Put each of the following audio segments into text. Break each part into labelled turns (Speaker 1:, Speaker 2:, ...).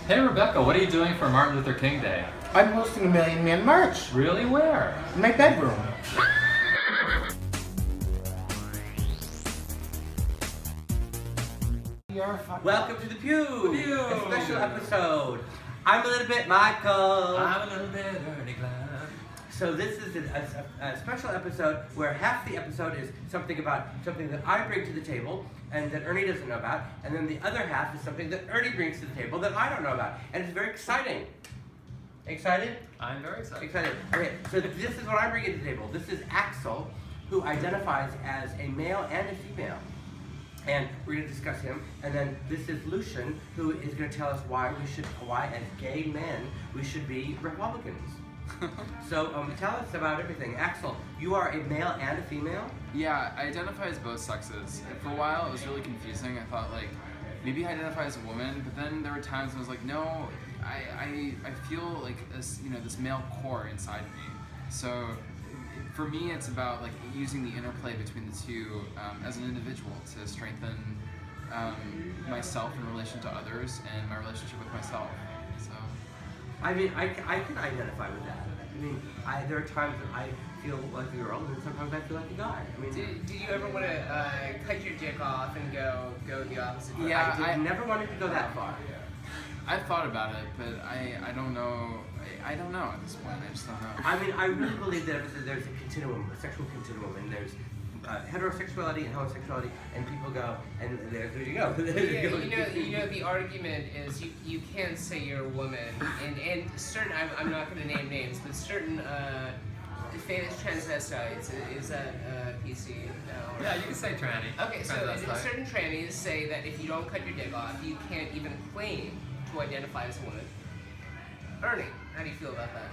Speaker 1: Hey Rebecca, what are you doing for Martin Luther King Day?
Speaker 2: I'm hosting a Million Man March.
Speaker 1: Really? Where?
Speaker 2: In my bedroom.
Speaker 3: Welcome to the Peeew, a special episode. I'm a little bit Michael.
Speaker 1: I'm a little bit Ernie Glam.
Speaker 3: So this is a special episode where half the episode is something that I bring to the table and that Ernie doesn't know about, and then the other half is something that Ernie brings to the table that I don't know about, and it's very exciting. Excited?
Speaker 1: I'm very excited.
Speaker 3: Excited. Okay, so this is what I'm bringing to the table. This is Axl, who identifies as a male and a female. And we're going to discuss him. And then this is Lucian, who is going to tell us why as gay men, we should be Republicans. So tell us about everything. Axl, you are a male and a female?
Speaker 4: Yeah, I identify as both sexes. For a while, it was really confusing. I thought, like, maybe I identify as a woman, but then there were times when I was like, no, I feel like this, this male core inside me. So for me, it's about like using the interplay between the two as an individual to strengthen myself in relation to others and my relationship with myself. So,
Speaker 3: I mean, I can identify with that. I mean, there are times that I feel like a girl, and sometimes I feel like a guy. I mean,
Speaker 5: do you ever want to cut your dick off and go the opposite way?
Speaker 3: Yeah, I never wanted to go that far.
Speaker 4: I've thought about it, but I don't know. I don't know at this point. I just don't know.
Speaker 3: I mean, I really believe that there's a continuum, a sexual continuum, and there's heterosexuality and homosexuality, and people go, and there you go.
Speaker 5: The argument is you can't say you're a woman, and certain, I'm not going to name names, but certain famous transvestites, is that PC? No.
Speaker 1: Yeah, you can say tranny.
Speaker 5: Okay, so certain trannies say that if you don't cut your dick off, you can't even claim to identify as a woman. Ernie, how do you feel about that?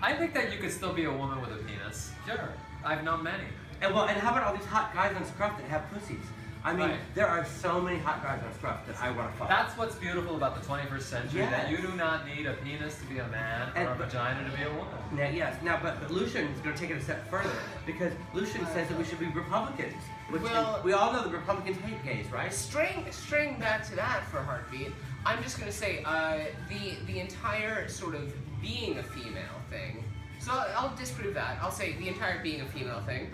Speaker 1: I think that you could still be a woman with a penis. Sure. I've known many.
Speaker 3: And how about all these hot guys on Scruff that have pussies? I mean, There are so many hot guys on Scruff that I want to fuck.
Speaker 1: That's what's beautiful about the 21st century, that you do not need a penis to be a man or a vagina to be a woman.
Speaker 3: Now, but Lucian is going to take it a step further, because Lucian says that we should be Republicans. Which we all know that Republicans hate gays, right?
Speaker 5: Straying back to that for a heartbeat, I'm just going to say the entire sort of being a female thing. So I'll disprove that. I'll say the entire being a female thing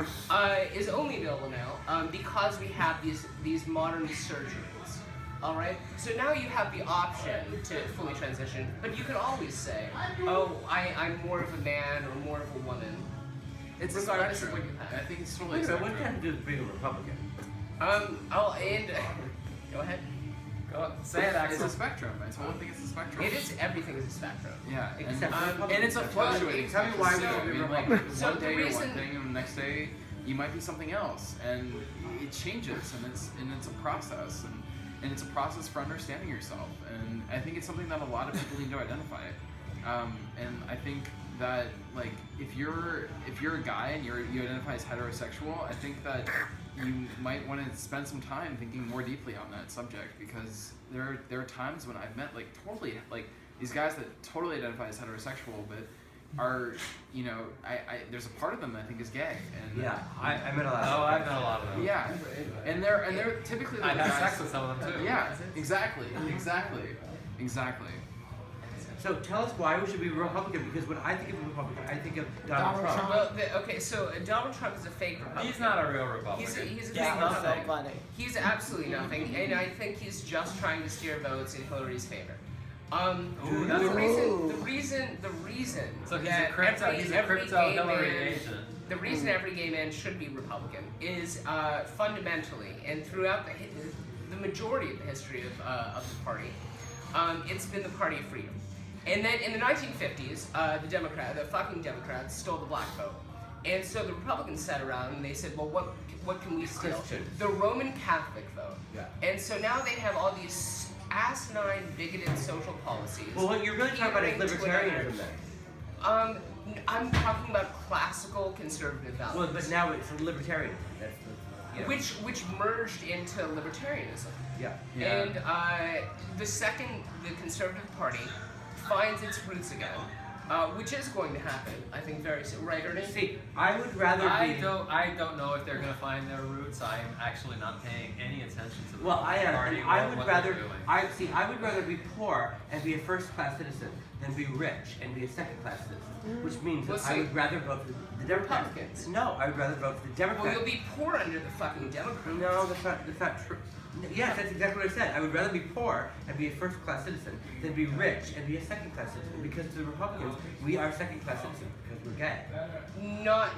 Speaker 5: is only available now because we have these modern surgeries. All right. So now you have the option to fully transition, but you can always say, "Oh, I'm more of a man or more of a woman."
Speaker 4: It's
Speaker 5: regardless
Speaker 4: of
Speaker 5: what you have.
Speaker 4: I think it's totally.
Speaker 3: What does that have to do with being a Republican?
Speaker 5: Go ahead.
Speaker 1: Go say it, Axl.
Speaker 4: It's a spectrum. I totally think it's a spectrum.
Speaker 5: It is. Everything is a spectrum.
Speaker 4: Yeah,
Speaker 3: Except
Speaker 4: and it's a fluctuating.
Speaker 3: Tell me why we
Speaker 4: spectrum.
Speaker 3: don't be
Speaker 4: I mean, like,
Speaker 3: Republicans.
Speaker 4: one day you're one thing, and the next day you might be something else, and it changes, and it's a process, and it's a process for understanding yourself, and I think it's something that a lot of people need to identify. And I think that, like, if you're a guy and you identify as heterosexual, I think that you might want to spend some time thinking more deeply on that subject, because there are times when I've met these guys that totally identify as heterosexual, but are there's a part of them that I think is gay. And
Speaker 3: yeah, I met a lot.
Speaker 1: I've met a lot of them.
Speaker 4: Yeah, and they're typically
Speaker 1: I've had
Speaker 4: guys,
Speaker 1: sex with some of them too.
Speaker 4: Yeah, exactly.
Speaker 3: So tell us why we should be Republican, because when I think of Republican, I think of Donald Trump.
Speaker 5: Well, so Donald Trump is a fake Republican.
Speaker 1: He's not a real Republican.
Speaker 5: He's a fake Republican. He's absolutely nothing, and I think he's just trying to steer votes in Hillary's favor. The reason
Speaker 1: So he's
Speaker 5: that
Speaker 1: a crypto Hillary agent.
Speaker 5: The reason every gay man should be Republican is fundamentally, and throughout the majority of the history of the party, it's been the party of freedom. And then in the 1950s, the fucking Democrats stole the black vote. And so the Republicans sat around and they said, well, what can we steal?
Speaker 3: Christians.
Speaker 5: The Roman Catholic vote.
Speaker 3: Yeah.
Speaker 5: And so now they have all these asinine, bigoted social policies.
Speaker 3: Well, what you're really talking about is libertarianism then.
Speaker 5: I'm talking about classical conservative values.
Speaker 3: Well, but now it's libertarianism. That's
Speaker 5: Which merged into libertarianism.
Speaker 3: Yeah.
Speaker 5: And the second the Conservative Party finds its roots again, which is going to happen, I think, very soon. Right, Ernest?
Speaker 3: See, I would rather
Speaker 1: I
Speaker 3: be...
Speaker 1: don't know if they're going to find their roots. I'm actually not paying any attention to the
Speaker 3: Well, I am,
Speaker 1: party
Speaker 3: and
Speaker 1: or
Speaker 3: I would
Speaker 1: what
Speaker 3: rather,
Speaker 1: they're doing.
Speaker 3: I would rather be poor and be a first-class citizen than be rich and be a second-class citizen, which means that I would rather vote for the Democrats.
Speaker 5: Republicans.
Speaker 3: No, I would rather vote for the Democrats.
Speaker 5: Well, you'll be poor under the fucking Democrats.
Speaker 3: No, that's not true. Yes, that's exactly what I said. I would rather be poor and be a first-class citizen than be rich and be a second-class citizen. Because to the Republicans, we are second-class citizens because we're gay.
Speaker 5: Not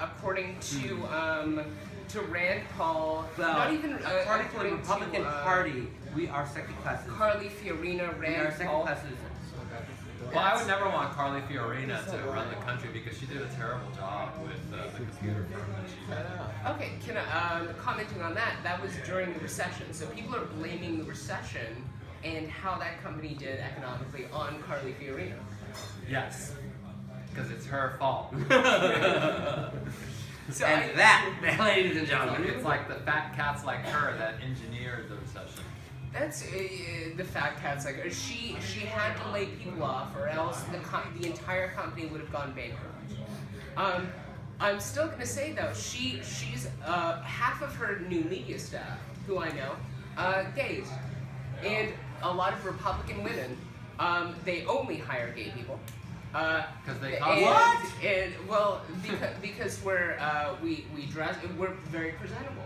Speaker 5: according to Rand Paul.
Speaker 3: Well,
Speaker 5: not even
Speaker 3: according to the Republican Party, we are second-class citizens.
Speaker 5: Carly Fiorina,
Speaker 3: We are
Speaker 5: Rand Paul.
Speaker 3: second-class citizens.
Speaker 1: Well, I would never want Carly Fiorina to run the country because she did a terrible job with the computer firm that she had.
Speaker 5: Okay, commenting on that, that was during the recession. So people are blaming the recession and how that company did economically on Carly Fiorina.
Speaker 1: Yes, because it's her fault.
Speaker 5: So
Speaker 3: And that, ladies and gentlemen,
Speaker 1: It's like the fat cats like her that engineered the recession.
Speaker 5: That's the fat cat's like she had to lay people off, or else the entire company would have gone bankrupt. I'm still gonna say though, she's half of her new media staff, who I know, gays, and a lot of Republican women, they only hire gay people.
Speaker 1: Because they cost
Speaker 3: What?
Speaker 5: And well, because we dress, we're very presentable.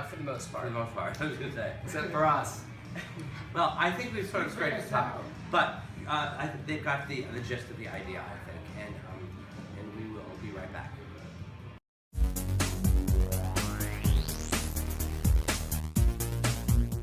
Speaker 5: For the most
Speaker 3: for
Speaker 5: part.
Speaker 3: the most part, I was going to say.
Speaker 1: except for us.
Speaker 3: Well, I think we've sort of scraped the top, but they've got the gist of the idea, I think, and we will be right back.